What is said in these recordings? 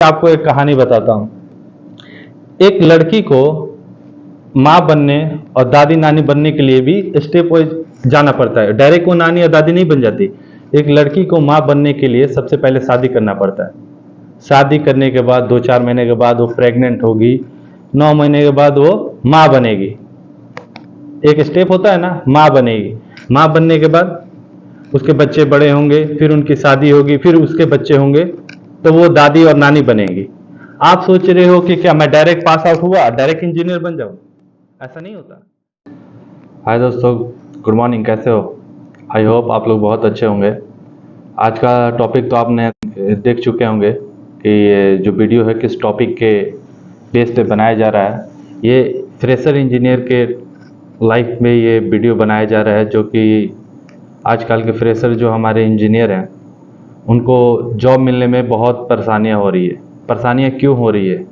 आपको एक कहानी बताता हूँ। एक लड़की को माँ बनने और दादी नानी बनने के लिए भी स्टेप वाइज जाना पड़ता है। डायरेक्ट वो नानी या दादी नहीं बन जाती। एक लड़की को माँ बनने के लिए सबसे पहले शादी करना पड़ता है। शादी करने के बाद 2-4 महीने के बाद वो प्रेग्नेंट होगी, 9 महीने के बाद वो माँ बनेगी। एक स्टेप होता है ना, माँ बनेगी। माँ बनने के बाद उसके बच्चे बड़े होंगे, फिर उनकी शादी होगी, फिर उसके बच्चे होंगे, तो वो दादी और नानी बनेगी। आप सोच रहे हो कि क्या मैं डायरेक्ट पास आउट हुआ डायरेक्ट इंजीनियर बन जाऊं? ऐसा नहीं होता। हाय दोस्तों, गुड मॉर्निंग, कैसे हो? आई होप आप लोग बहुत अच्छे होंगे। आज का टॉपिक तो आपने देख चुके होंगे कि ये जो वीडियो है किस टॉपिक के बेस पे बनाया जा रहा है। ये फ्रेशर इंजीनियर के लाइफ में ये वीडियो बनाया जा रहा है, जो कि आजकल के फ्रेशर जो हमारे इंजीनियर हैं उनको जॉब मिलने में बहुत परेशानियां हो रही है। परेशानियां क्यों हो रही है,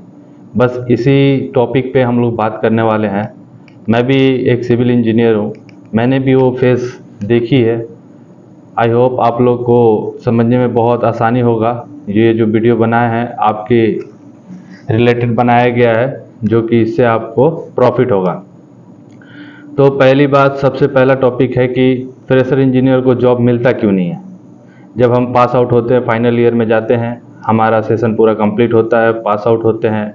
बस इसी टॉपिक पे हम लोग बात करने वाले हैं। मैं भी एक सिविल इंजीनियर हूँ, मैंने भी वो फेस देखी है। आई होप आप लोग को समझने में बहुत आसानी होगा। ये जो वीडियो बनाया है आपके रिलेटेड बनाया गया है, जो कि इससे आपको प्रॉफिट होगा। तो पहली बात, सबसे पहला टॉपिक है कि फ्रेशर इंजीनियर को जॉब मिलता क्यों नहीं है। जब हम पास आउट होते हैं, फाइनल ईयर में जाते हैं, हमारा सेशन पूरा कंप्लीट होता है, पास आउट होते हैं,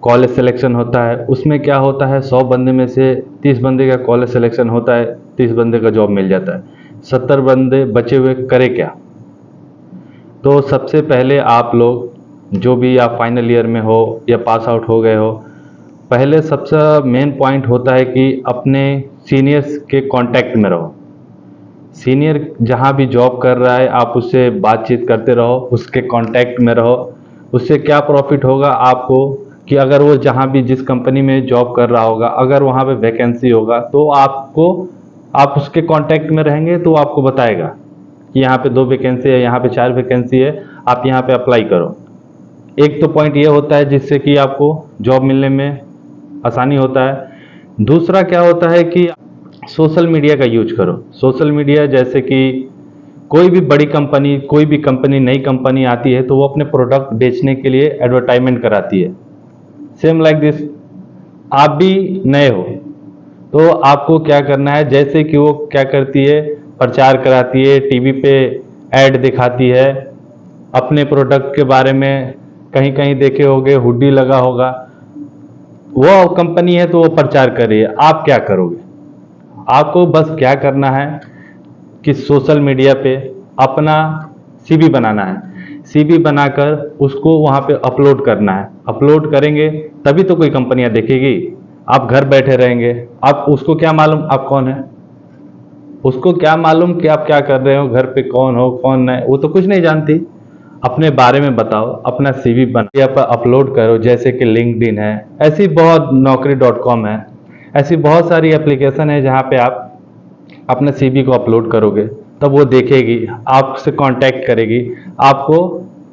कॉलेज सिलेक्शन होता है। उसमें क्या होता है, 100 बंदे में से 30 बंदे का कॉलेज सिलेक्शन होता है, 30 बंदे का जॉब मिल जाता है, 70 बंदे बचे हुए करे क्या। तो सबसे पहले आप लोग जो भी आप फाइनल ईयर में हो या पास आउट हो गए हो, पहले सबसे मेन पॉइंट होता है कि अपने सीनियर्स के कांटेक्ट में रहो। सीनियर जहाँ भी जॉब कर रहा है आप उससे बातचीत करते रहो, उसके कांटेक्ट में रहो। उससे क्या प्रॉफिट होगा आपको कि अगर वो जहाँ भी जिस कंपनी में जॉब कर रहा होगा, अगर वहाँ पे वैकेंसी होगा तो आप उसके कांटेक्ट में रहेंगे तो आपको बताएगा कि यहाँ पे 2 वैकेंसी है, यहाँ पे 4 वैकेंसी है, आप यहाँ पे अप्लाई करो। एक तो पॉइंट ये होता है जिससे कि आपको जॉब मिलने में आसानी होता है। दूसरा क्या होता है कि सोशल मीडिया का यूज करो। सोशल मीडिया जैसे कि कोई भी बड़ी कंपनी, कोई भी कंपनी, नई कंपनी आती है तो वो अपने प्रोडक्ट बेचने के लिए एडवर्टाइजमेंट कराती है। सेम लाइक दिस, आप भी नए हो तो आपको क्या करना है, जैसे कि वो क्या करती है, प्रचार कराती है, टीवी पे ऐड दिखाती है, अपने प्रोडक्ट के बारे में कहीं कहीं देखे होंगे, हुडी लगा होगा, वो कंपनी है तो वो प्रचार कर रही है। आप क्या करोगे? आपको बस क्या करना है कि सोशल मीडिया पे अपना सीवी बनाना है। सीवी बनाकर उसको वहाँ पे अपलोड करना है। अपलोड करेंगे तभी तो कोई कंपनियां देखेगी। आप घर बैठे रहेंगे, आप उसको क्या मालूम आप कौन है, उसको क्या मालूम कि आप क्या कर रहे हो, घर पे कौन हो कौन नहीं, वो तो कुछ नहीं जानती। अपने बारे में बताओ, अपना सीवी बना पर अपलोड करो, जैसे कि लिंक्डइन है, ऐसी बहुत naukri.com है, ऐसी बहुत सारी एप्लीकेशन है जहाँ पे आप अपने सीवी को अपलोड करोगे, तब वो देखेगी, आपसे कांटेक्ट करेगी, आपको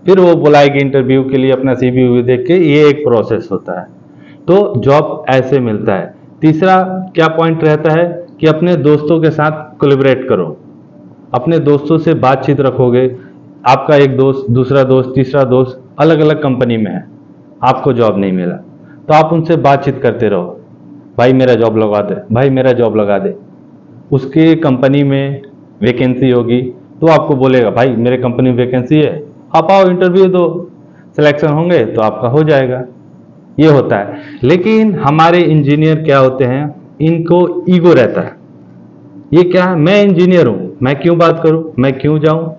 फिर वो बुलाएगी इंटरव्यू के लिए। अपना सीवी देख के, ये एक प्रोसेस होता है। तो जॉब ऐसे मिलता है। तीसरा क्या पॉइंट रहता है कि अपने दोस्तों के साथ कोलैबोरेट करो। अपने दोस्तों से बातचीत रखोगे। आपका एक दोस्त, दूसरा दोस्त, तीसरा दोस्त अलग अलग कंपनी में है, आपको जॉब नहीं मिला, तो आप उनसे बातचीत करते रहो, भाई मेरा जॉब लगा दे, भाई मेरा जॉब लगा दे। उसके कंपनी में वैकेंसी होगी तो आपको बोलेगा, भाई मेरे कंपनी में वैकेंसी है, आप आओ इंटरव्यू दो, सिलेक्शन होंगे तो आपका हो जाएगा। ये होता है। लेकिन हमारे इंजीनियर क्या होते हैं, इनको ईगो रहता है। ये क्या है, मैं इंजीनियर हूं, मैं क्यों बात करूं, मैं क्यों जाऊं।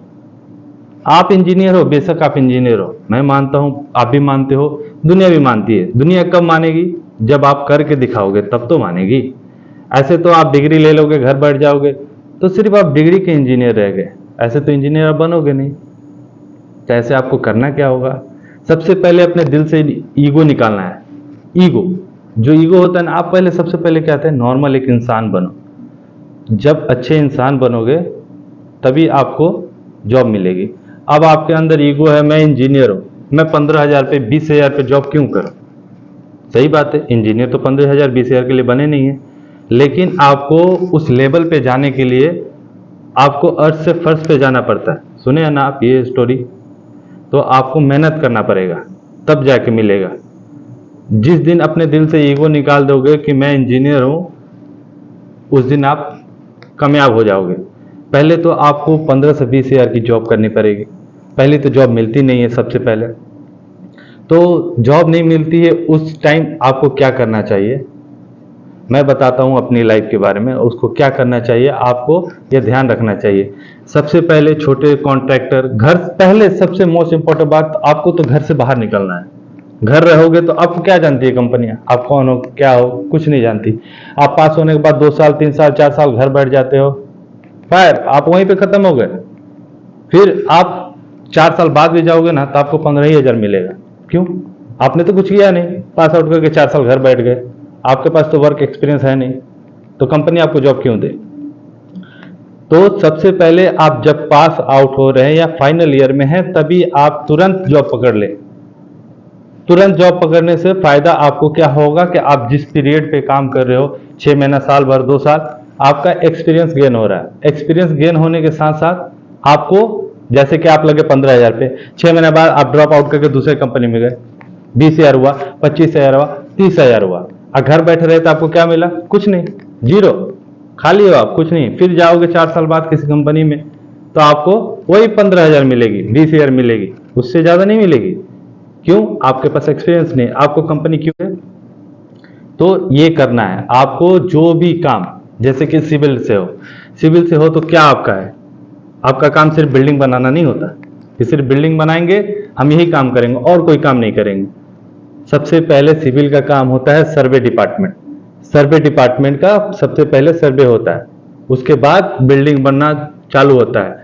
आप इंजीनियर हो, बेशक आप इंजीनियर हो, मैं मानता हूं, आप भी मानते हो, दुनिया भी मानती है। दुनिया कब मानेगी, जब आप करके दिखाओगे तब तो मानेगी। ऐसे तो आप डिग्री ले लोगे, घर बैठ जाओगे, तो सिर्फ आप डिग्री के इंजीनियर रह गए, ऐसे तो इंजीनियर आप बनोगे नहीं। तो ऐसे आपको करना क्या होगा, सबसे पहले अपने दिल से ईगो निकालना है। ईगो, जो ईगो होता है ना, आप पहले सबसे पहले क्या कहते हैं, नॉर्मल एक इंसान बनो। जब अच्छे इंसान बनोगे तभी आपको जॉब मिलेगी। अब आपके अंदर ईगो है, मैं इंजीनियर हूं, मैं 15,000 पे 20,000 पे जॉब क्यों करूं। सही बात है, इंजीनियर तो 15,000 20,000 के लिए बने नहीं है। लेकिन आपको उस लेवल पे जाने के लिए आपको अर्थ से फर्श पे जाना पड़ता है। सुने हैं ना आप ये स्टोरी, तो आपको मेहनत करना पड़ेगा। तब जाके मिलेगा। जिस दिन अपने दिल से ईगो निकाल दोगे कि मैं इंजीनियर हूं, उस दिन आप कामयाब हो जाओगे। पहले तो आपको 15 से 20 हज़ार की जॉब करनी पड़ेगी। पहले तो जॉब मिलती नहीं है। सबसे पहले तो जॉब नहीं मिलती है, उस टाइम आपको क्या करना चाहिए मैं बताता हूं अपनी लाइफ के बारे में। उसको क्या करना चाहिए, आपको यह ध्यान रखना चाहिए। सबसे पहले छोटे कॉन्ट्रैक्टर, घर, पहले सबसे मोस्ट इंपॉर्टेंट बात, आपको तो घर से बाहर निकलना है। घर रहोगे तो आपको क्या जानती है कंपनियां, आप कौन हो, क्या हो, कुछ नहीं जानती। आप पास होने के बाद 2 साल 3 साल 4 साल घर बैठ जाते हो, फायर, आप वहीं पे खत्म हो गए। फिर आप 4 साल बाद भी जाओगे ना तो आपको 15,000 मिलेगा। क्यों? आपने तो कुछ किया नहीं, पास आउट करके 4 साल घर बैठ गए, आपके पास तो वर्क एक्सपीरियंस है नहीं, तो कंपनी आपको जॉब क्यों दे? तो सबसे पहले आप जब पास आउट हो रहे हैं या फाइनल ईयर में हैं, तभी आप तुरंत जॉब पकड़ ले। तुरंत जॉब पकड़ने से फायदा आपको क्या होगा कि आप जिस पीरियड पे काम कर रहे हो, 6 महीना, साल भर, 2 साल, आपका एक्सपीरियंस गेन हो रहा है। एक्सपीरियंस गेन होने के साथ साथ आपको, जैसे कि आप लगे 15,000 पे, 6 महीने बाद आप ड्रॉप आउट करके दूसरे कंपनी में गए, 20,000 हुआ, 25,000 हुआ, 30,000 हुआ, और घर बैठे रहे तो आपको क्या मिला? कुछ नहीं, जीरो, खाली हो आप, कुछ नहीं। फिर जाओगे 4 साल बाद किसी कंपनी में तो आपको वही 15,000 मिलेगी, 20,000 मिलेगी, उससे ज्यादा नहीं मिलेगी। क्यों? आपके पास एक्सपीरियंस नहीं, आपको कंपनी क्यों है? तो ये करना है आपको। जो भी काम, जैसे कि सिविल से हो, सिविल से हो तो क्या आपका है? आपका काम सिर्फ बिल्डिंग बनाना नहीं होता कि सिर्फ बिल्डिंग बनाएंगे, हम यही काम करेंगे और कोई काम नहीं करेंगे। सबसे पहले सिविल का काम होता है सर्वे डिपार्टमेंट। सर्वे डिपार्टमेंट का सबसे पहले सर्वे होता है, उसके बाद बिल्डिंग बनना चालू होता है।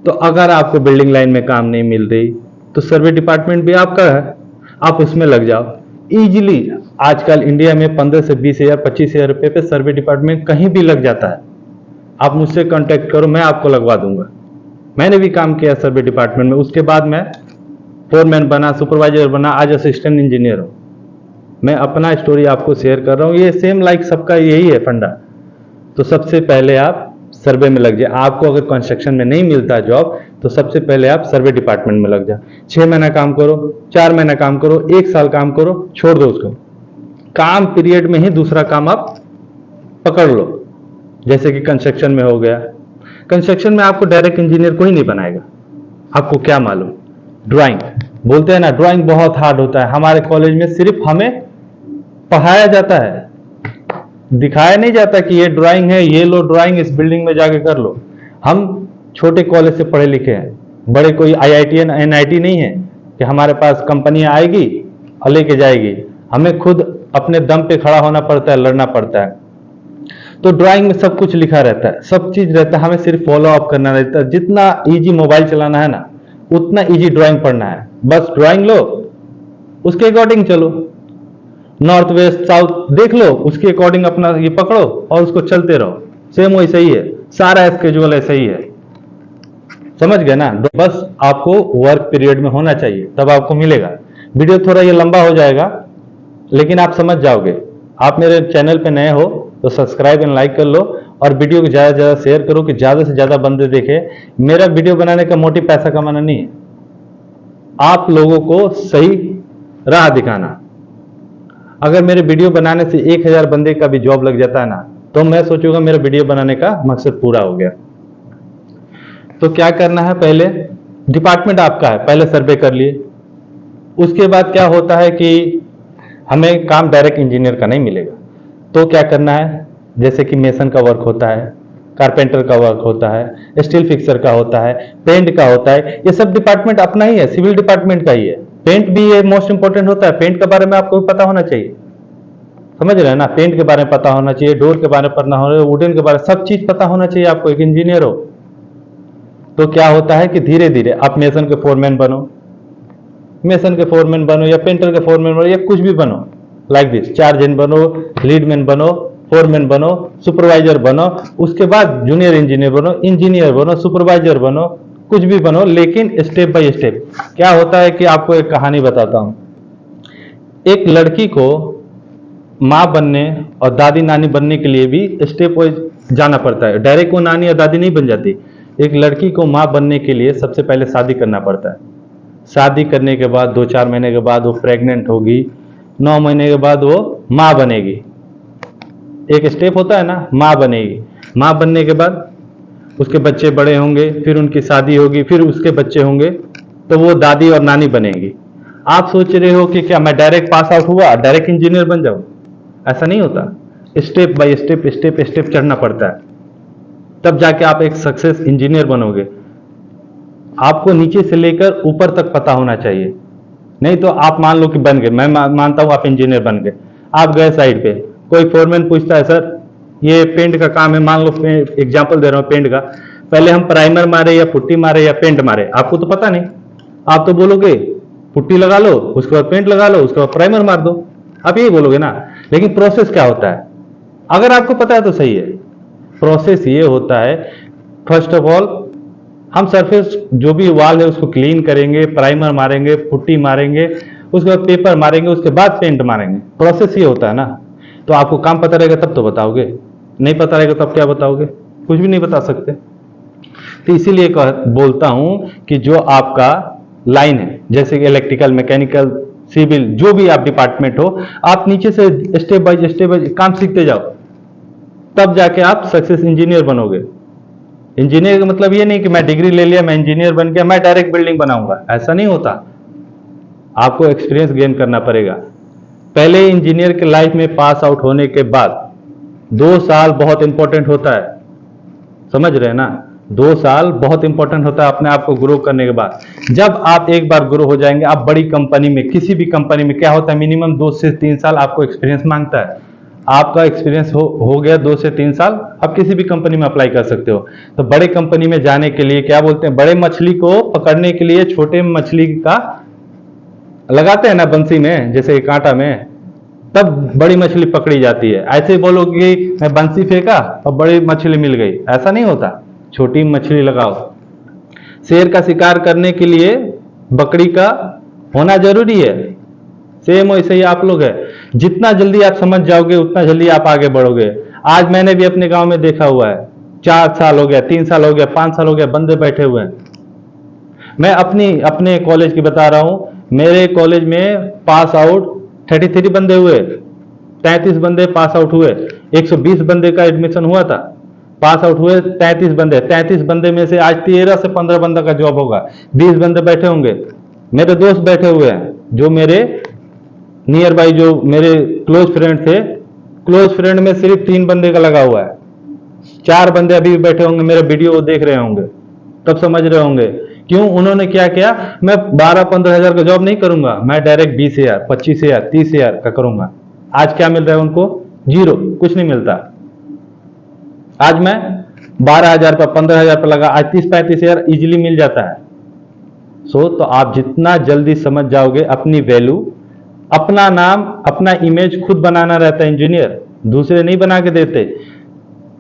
तो अगर आपको बिल्डिंग लाइन में काम नहीं मिल रही तो सर्वे डिपार्टमेंट भी आपका है, आप उसमें लग जाओ इजीली। आजकल इंडिया में 15 से 20,000 25,000 रुपए पे सर्वे डिपार्टमेंट कहीं भी लग जाता है। आप मुझसे कांटेक्ट करो, मैं आपको लगवा दूंगा। मैंने भी काम किया सर्वे डिपार्टमेंट में, उसके बाद मैं फोरमैन बना, सुपरवाइजर बना, आज असिस्टेंट इंजीनियर हूं। मैं अपना स्टोरी आपको शेयर कर रहा हूं, ये सेम लाइक सबका यही है फंडा। तो सबसे पहले आप सर्वे में लग जाए। आपको अगर कंस्ट्रक्शन में नहीं मिलता जॉब तो सबसे पहले आप सर्वे डिपार्टमेंट में लग जाओ। 6 महीना काम करो, 4 महीना काम करो, 1 साल काम करो, छोड़ दो उसको। काम पीरियड में ही दूसरा काम आप पकड़ लो, जैसे कि कंस्ट्रक्शन में हो गया। कंस्ट्रक्शन में आपको डायरेक्ट इंजीनियर कोई नहीं बनाएगा, आपको क्या मालूम। ड्राइंग बोलते हैं ना, ड्राइंग बहुत हार्ड होता है। हमारे कॉलेज में सिर्फ हमें पढ़ाया जाता है, दिखाया नहीं जाता कि ये ड्राइंग है, ये लो ड्राइंग, इस बिल्डिंग में जाके कर लो। हम छोटे कॉलेज से पढ़े लिखे हैं, बड़े कोई IIT NIT नहीं है कि हमारे पास कंपनियां आएगी और लेके जाएगी। हमें खुद अपने दम पे खड़ा होना पड़ता है, लड़ना पड़ता है। तो ड्राइंग में सब कुछ लिखा रहता है, सब चीज रहता है, हमें सिर्फ फॉलो अप करना रहता है। जितना इजी मोबाइल चलाना है ना, उतना इजी ड्राइंग पढ़ना है। बस ड्राइंग लो, उसके अकॉर्डिंग चलो, नॉर्थ वेस्ट साउथ देख लो, उसके अकॉर्डिंग अपना ये पकड़ो और उसको चलते रहो। सेम वही सही है, सारा स्केड्यूल ऐसा ही है, समझ गए ना। बस आपको वर्क पीरियड में होना चाहिए, तब आपको मिलेगा। वीडियो थोड़ा ये लंबा हो जाएगा, लेकिन आप समझ जाओगे। आप मेरे चैनल पे नए हो तो सब्सक्राइब एंड लाइक कर लो, और वीडियो को ज्यादा से ज्यादा शेयर करो कि ज्यादा से ज्यादा बंदे देखे। मेरा वीडियो बनाने का मोटिव पैसा कमाना नहीं है, आप लोगों को सही राह दिखाना। अगर मेरे वीडियो बनाने से 1,000 बंदे का भी जॉब लग जाता है ना, तो मैं सोचूंगा मेरा वीडियो बनाने का मकसद पूरा हो गया। तो क्या करना है, पहले डिपार्टमेंट आपका है, पहले सर्वे कर लिए। उसके बाद क्या होता है कि हमें काम डायरेक्ट इंजीनियर का नहीं मिलेगा, तो क्या करना है, जैसे कि मेसन का वर्क होता है, कारपेंटर का वर्क होता है, स्टील फिक्सर का होता है, पेंट का होता है। ये सब डिपार्टमेंट अपना ही है, सिविल डिपार्टमेंट का ही है। पेंट भी ये मोस्ट इंपोर्टेंट होता है, पेंट के बारे में आपको पता होना चाहिए, समझ रहे हैं ना। पेंट के बारे में पता होना चाहिए, डोर के बारे में पता होना, वुडन के बारे में, सब चीज पता होना चाहिए आपको, एक इंजीनियर हो। तो क्या होता है कि धीरे धीरे आप मेसन के फोरमैन बनो, मेसन के फोरमैन बनो, या पेंटर के फोरमैन बनो, या कुछ भी बनो, लाइक दिस। चार्जन बनो, लीडमैन बनो, फोरमैन बनो, सुपरवाइजर बनो, उसके बाद जूनियर इंजीनियर बनो, सुपरवाइजर बनो, कुछ भी बनो, लेकिन स्टेप बाय स्टेप। क्या होता है कि आपको एक कहानी बताता हूं। एक लड़की को माँ बनने और दादी नानी बनने के लिए भी स्टेप वाइज जाना पड़ता है, डायरेक्ट वो नानी या दादी नहीं बन जाती। एक लड़की को माँ बनने के लिए सबसे पहले शादी करना पड़ता है। शादी करने के बाद 2-4 महीने के बाद वो प्रेग्नेंट होगी, 9 महीने के बाद वो माँ बनेगी। एक स्टेप होता है ना, माँ बनेगी। माँ बनने के बाद उसके बच्चे बड़े होंगे, फिर उनकी शादी होगी, फिर उसके बच्चे होंगे, तो वो दादी और नानी बनेगी। आप सोच रहे हो कि क्या मैं डायरेक्ट पास आउट हुआ डायरेक्ट इंजीनियर बन जाऊं? ऐसा नहीं होता। Step by step step step चढ़ना पड़ता है, तब जाके आप एक सक्सेस इंजीनियर बनोगे। आपको नीचे से लेकर ऊपर तक पता होना चाहिए। नहीं तो आप मान लो कि बन गए, मैं मानता हूं आप इंजीनियर बन गए, आप गए साइड पे, कोई फोरमैन पूछता है सर ये पेंट का काम है, मान लो एग्जांपल दे रहा हूं पेंट का, पहले हम प्राइमर मारे या पुट्टी मारे या पेंट मारे, आपको तो पता नहीं। आप तो बोलोगे पुट्टी लगा लो, उसके बाद पेंट लगा लो, उसके बाद प्राइमर मार दो, आप यही बोलोगे ना। लेकिन प्रोसेस क्या होता है, अगर आपको पता है तो सही है। प्रोसेस ये होता है, फर्स्ट ऑफ ऑल हम सरफेस जो भी वॉल है उसको क्लीन करेंगे, प्राइमर मारेंगे, पुट्टी मारेंगे, उसके बाद पेपर मारेंगे, उसके बाद पेंट मारेंगे। प्रोसेस ये होता है ना। तो आपको काम पता रहेगा तब तो बताओगे, नहीं पता रहेगा तब क्या बताओगे? कुछ भी नहीं बता सकते। तो इसीलिए बोलता हूं कि जो आपका लाइन है, जैसे कि इलेक्ट्रिकल, मैकेनिकल, सिविल, जो भी आप डिपार्टमेंट हो, आप नीचे से स्टेप बाय स्टेप काम सीखते जाओ, तब जाके आप सक्सेस इंजीनियर बनोगे। इंजीनियर का मतलब ये नहीं कि मैं डिग्री ले लिया, मैं इंजीनियर बन गया, मैं डायरेक्ट बिल्डिंग बनाऊंगा, ऐसा नहीं होता। आपको एक्सपीरियंस गेन करना पड़ेगा। पहले इंजीनियर के लाइफ में पास आउट होने के बाद 2 साल बहुत इंपॉर्टेंट होता है, समझ रहे हैं ना? 2 साल बहुत इंपॉर्टेंट होता है अपने आप को ग्रो करने के बाद। जब आप एक बार ग्रो हो जाएंगे, आप बड़ी कंपनी में, किसी भी कंपनी में क्या होता है, मिनिमम 2 से 3 साल आपको एक्सपीरियंस मांगता है। आपका एक्सपीरियंस हो गया 2 से 3 साल, आप किसी भी कंपनी में अप्लाई कर सकते हो। तो बड़े कंपनी में जाने के लिए क्या बोलते हैं, बड़े मछली को पकड़ने के लिए छोटे मछली का लगाते हैं ना बंसी में, जैसे कांटा में, तब बड़ी मछली पकड़ी जाती है। ऐसे बोलो कि मैं बंसी फेंका और बड़ी मछली मिल गई, ऐसा नहीं होता। छोटी मछली लगाओ। शेर का शिकार करने के लिए बकरी का होना जरूरी है, सेम वैसे ही आप लोग है। जितना जल्दी आप समझ जाओगे उतना जल्दी आप आगे बढ़ोगे। आज मैंने भी अपने गांव में देखा हुआ है, 4 साल हो गया, 3 साल हो गया, 5 साल हो गया, बंदे बैठे हुए हैं। मैं अपने कॉलेज की बता रहा हूं, मेरे कॉलेज में पास आउट 33 बंदे हुए, 33 बंदे पास आउट हुए। 120 बंदे का एडमिशन हुआ था, पास आउट हुए 33 बंदे। 33 बंदे में से आज 13 से 15 बंदा का जॉब होगा, 20 बंदे बैठे होंगे। मेरे दोस्त बैठे हुए हैं, जो मेरे नियर बाई, जो मेरे क्लोज फ्रेंड थे, क्लोज फ्रेंड में सिर्फ 3 बंदे का लगा हुआ है, 4 बंदे अभी भी बैठे होंगे, मेरे वीडियो देख रहे होंगे, तब समझ रहे होंगे क्यों उन्होंने क्या किया। मैं 12-15 हजार का जॉब नहीं करूंगा, मैं डायरेक्ट 20,000, 25,000, 30,000 का करूंगा। आज क्या मिल रहा है उनको? 0, कुछ नहीं मिलता। आज मैं 12,000 पर, 15,000 पर लगा, आज 30-35,000 इजीली मिल जाता है। तो आप जितना जल्दी समझ जाओगे अपनी वैल्यू, अपना नाम, अपना इमेज खुद बनाना रहता है इंजीनियर, दूसरे नहीं बना के देते,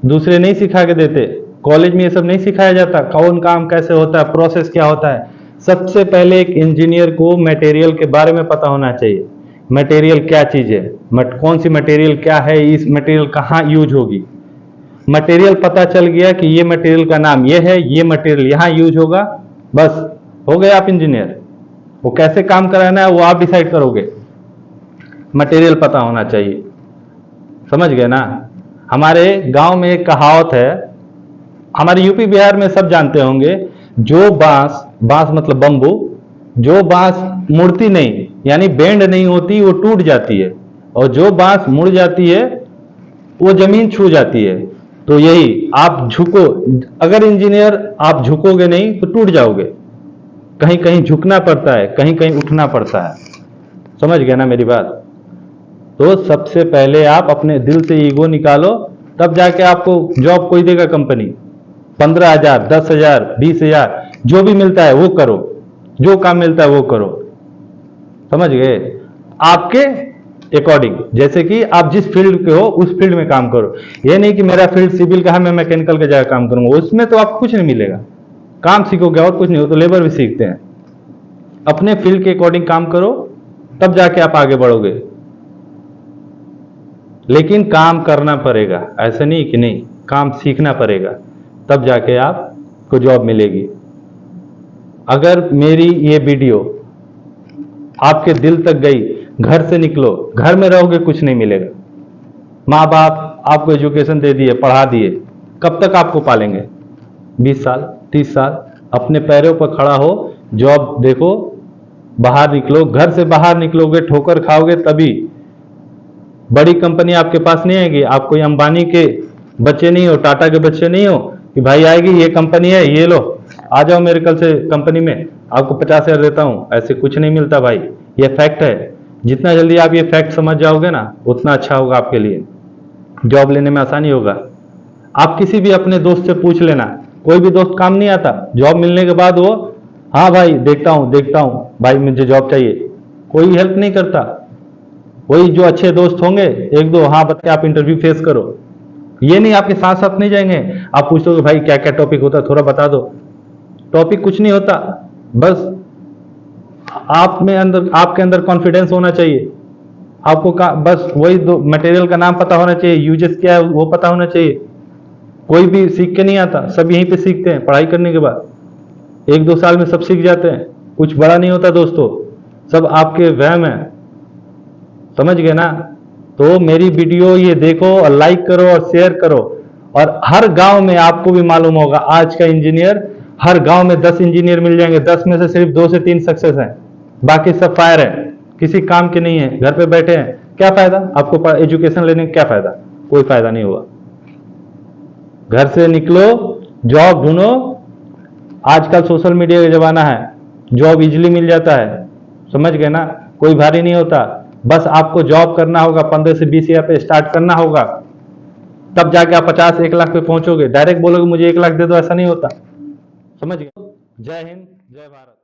दूसरे नहीं सिखा के देते। कॉलेज में ये सब नहीं सिखाया जाता, कौन काम कैसे होता है, प्रोसेस क्या होता है। सबसे पहले एक इंजीनियर को मटेरियल के बारे में पता होना चाहिए। मटेरियल क्या चीज है, कौन सी मटेरियल क्या है, इस मटेरियल कहाँ यूज होगी। मटेरियल पता चल गया कि ये मटेरियल का नाम ये है, ये मटेरियल यहाँ यूज होगा, बस हो गए आप इंजीनियर। वो कैसे काम कराना है वो आप डिसाइड करोगे, मटेरियल पता होना चाहिए, समझ गए ना। हमारे गांव में एक कहावत है, हमारे यूपी बिहार में सब जानते होंगे, जो बांस मतलब बंबू, जो बांस मुड़ती नहीं, यानी बेंड नहीं होती, वो टूट जाती है, और जो बांस मुड़ जाती है वो जमीन छू जाती है। तो यही आप झुको, अगर इंजीनियर आप झुकोगे नहीं तो टूट जाओगे। कहीं कहीं झुकना पड़ता है, कहीं कहीं उठना पड़ता है, समझ गए ना मेरी बात। तो सबसे पहले आप अपने दिल से ईगो निकालो, तब जाके आपको जॉब कोई देगा कंपनी। 15,000, 10,000, 20,000 जो भी मिलता है वो करो, जो काम मिलता है वो करो, समझ गए। आपके अकॉर्डिंग, जैसे कि आप जिस फील्ड के हो उस फील्ड में काम करो। ये नहीं कि मेरा फील्ड सिविल का है, मैं मैकेनिकल के जगह काम करूंगा, उसमें तो आपको कुछ नहीं मिलेगा। काम सीखोगे और कुछ नहीं हो, तो लेबर भी सीखते हैं। अपने फील्ड के अकॉर्डिंग काम करो, तब जाके आप आगे बढ़ोगे। लेकिन काम करना पड़ेगा, ऐसा नहीं कि नहीं, काम सीखना पड़ेगा, तब जाके आपको जॉब मिलेगी। अगर मेरी ये वीडियो आपके दिल तक गई, घर से निकलो, घर में रहोगे कुछ नहीं मिलेगा। माँ बाप आपको एजुकेशन दे दिए, पढ़ा दिए, कब तक आपको पालेंगे? 20 साल, 30 साल। अपने पैरों पर खड़ा हो, जॉब देखो, बाहर निकलो। घर से बाहर निकलोगे, ठोकर खाओगे तभी। बड़ी कंपनी आपके पास नहीं आएगी। आप कोई अंबानी के बच्चे नहीं हो, टाटा के बच्चे नहीं हो कि भाई आएगी ये कंपनी है, ये लो आ जाओ मेरे कल से कंपनी में, आपको 50,000 देता हूं। ऐसे कुछ नहीं मिलता भाई, ये फैक्ट है। जितना जल्दी आप ये फैक्ट समझ जाओगे ना, उतना अच्छा होगा आपके लिए, जॉब लेने में आसानी होगा। आप किसी भी अपने दोस्त से पूछ लेना, कोई भी दोस्त काम नहीं आता, जॉब मिलने के बाद वो हाँ भाई देखता हूं भाई मुझे जॉब चाहिए, कोई हेल्प नहीं करता। वही जो अच्छे दोस्त होंगे, एक दो हाँ बता के आप इंटरव्यू फेस करो, ये नहीं आपके साथ साथ नहीं जाएंगे। आप पूछोगे भाई क्या क्या टॉपिक होता है थोड़ा बता दो, टॉपिक कुछ नहीं होता, बस आपके अंदर कॉन्फिडेंस होना चाहिए। आपको बस वही दो मटेरियल का नाम पता होना चाहिए, यूजेस क्या है वो पता होना चाहिए। कोई भी सीख के नहीं आता, सब यहीं पे सीखते हैं पढ़ाई करने के बाद, 1-2 साल में सब सीख जाते हैं। कुछ बड़ा नहीं होता दोस्तों, सब आपके वहम है, समझ गए ना? तो मेरी वीडियो ये देखो और लाइक करो और शेयर करो। और हर गांव में आपको भी मालूम होगा, आज का इंजीनियर, हर गांव में 10 इंजीनियर मिल जाएंगे, 10 में से सिर्फ 2 से 3 सक्सेस हैं, बाकी सब फायर है, किसी काम के नहीं है, घर पे बैठे हैं। क्या फायदा आपको एजुकेशन लेने का? क्या फायदा? कोई फायदा नहीं हुआ। घर से निकलो, जॉब ढूंढो। आजकल सोशल मीडिया का जमाना है, जॉब इजीली मिल जाता है, समझ गए ना? कोई भारी नहीं होता, बस आपको जॉब करना होगा, 15 से 20 हजार पे स्टार्ट करना होगा, तब जाके आप 50-1 लाख पे पहुंचोगे। डायरेक्ट बोलोगे मुझे 1 लाख दे दो, ऐसा नहीं होता, समझ गए? जय हिंद, जय भारत।